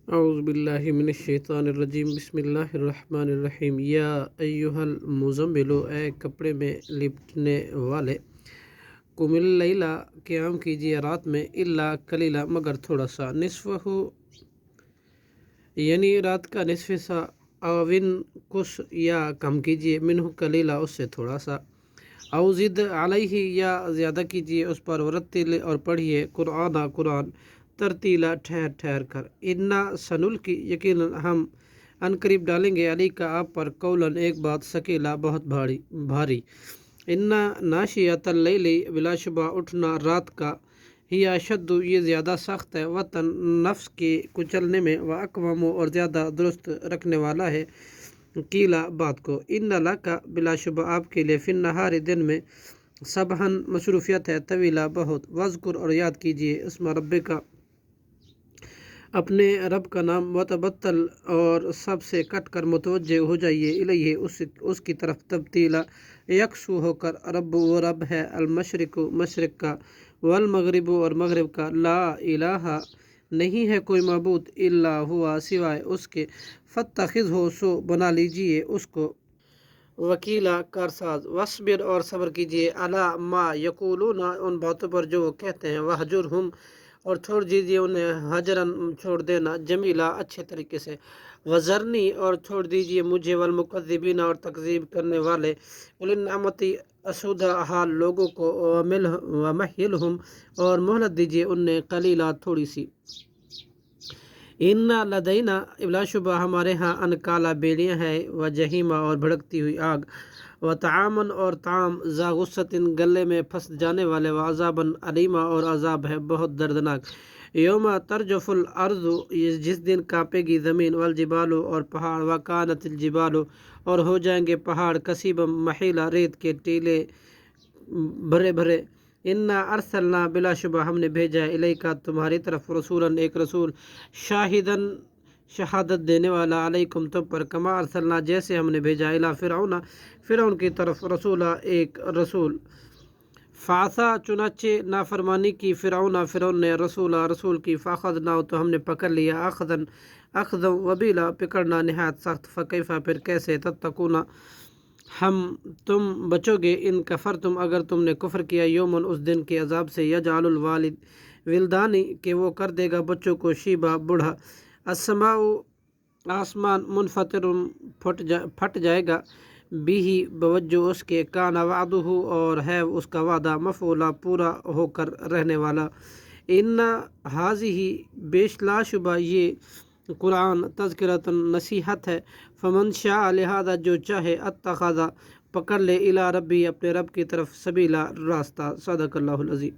اعوذ باللہ من الشیطان الرجیم بسم اللہ الرحمن الرحیم یا ایہا المزمل، اے کپڑے میں لپٹنے والے، قم اللیل، قیام کیجیے رات میں، الا قلیلا، مگر تھوڑا سا، نصفہ یعنی رات کا نصف حصہ، او انقص یا کم کیجیے، منہ قلیلا، اس سے تھوڑا سا، او زد علیہ یا زیادہ کیجیے اس پر، ورتل اور پڑھیے، قرآن ترتیلا، ٹھہر ٹھہر کر، انا سنلقی، یقیناً ہم عنقریب ڈالیں گے، علی کا آپ پر، قولاً ایک بات، ثقیلا، بہت بھاری، انا ناشیۃ اللیل، بلا شبہ اٹھنا رات کا، ہی اشد، یہ زیادہ سخت ہے، وطن، نفس کے کچلنے میں، واقوم، اور زیادہ درست رکھنے والا ہے، قیلا، بات کو، ان لکا، بلا شبہ آپ کے لیے، فی النہار، دن میں، سبحن، مصروفیت ہے، طویلا، بہت، وذکر، اور یاد کیجیے، اسم ربک، اپنے رب کا نام، وتبتل، اور سب سے کٹ کر متوجہ ہو جائیے، الیہ، اس کی طرف، تبتیلا، یکسو ہو کر، رب، وہ رب ہے، المشرق، مشرق کا، والمغرب، اور مغرب کا، لا الہ، نہیں ہے کوئی معبود، الا ہوا، سوائے اس کے، فاتخذہ، سو بنا لیجیے اس کو، وکیلا، کارساز، وصبر، اور صبر کیجیے، علی ما یقولون، ان باتوں پر جو وہ کہتے ہیں، وہجرہم، اور چھوڑ دیجیے انہیں، حجرن، چھوڑ دینا، جمیلا، اچھے طریقے سے، وذرنی، اور چھوڑ دیجیے مجھے، والمکذبین، اور تکذیب کرنے والے، اولی النعمت، اسودہ حال لوگوں کو، ومہلہم، اور مہلت دیجیے انہیں، قلیلا، تھوڑی سی، ان لدینا، بلا شبہ ہمارے ہاں، انکالا، بیڑیاں ہیں، و جہیمہ، اور بھڑکتی ہوئی آگ، و طعامن، اور طعام، ذا غصتن، گلے میں پھنس جانے والے، و عذابن علیمہ، اور عذاب ہے بہت دردناک، یوم ترجف الارض، جس دن کانپے گی زمین، والجبال، اور پہاڑ، وکانت الجبال، اور ہو جائیں گے پہاڑ، کثیبا، محیلا، ریت کے ٹیلے بھرے بھرے، انا ارسلنا، بلا شبہ ہم نے بھیجا ہے، الیکا، تمہاری طرف، رسولاً، ایک رسول، شاہداً، شہادت دینے والا، علیکم، تم پر، کما ارسلنا، جیسے ہم نے بھیجا، الی فرعون، فرعون کی طرف، رسولا، ایک رسول، فعصا، چنانچہ نافرمانی کی، فرعون نے، رسول کی، فاخذناہ، تو ہم نے پکڑ لیا، اخذا وبیلا، پکڑنا نہایت سخت، فکیفا، پھر کیسے، تتقون، تم بچو گے، ان کفرتم، اگر تم نے کفر کیا، یومن، اس دن کے عذاب سے، یجعل الوالد ولدانی، کہ وہ کر دے گا بچوں کو، شیبا، بوڑھا، السماء، آسمان، منفطر، پھٹ جائے گا، بھی بوجہ اس کے، کانا وعدہ، اور ہے اس کا وعدہ، مفعولا، پورا ہو کر رہنے والا، ان ہذہ، بیش لا شبہ یہ قرآن، تذکرۃ، نصیحت ہے، فمن شاء، لہذا جو چاہے، اتخذ، پکڑ لے، الی ربی، اپنے رب کی طرف، سبیلا، راستہ، صدق اللہ العظیم۔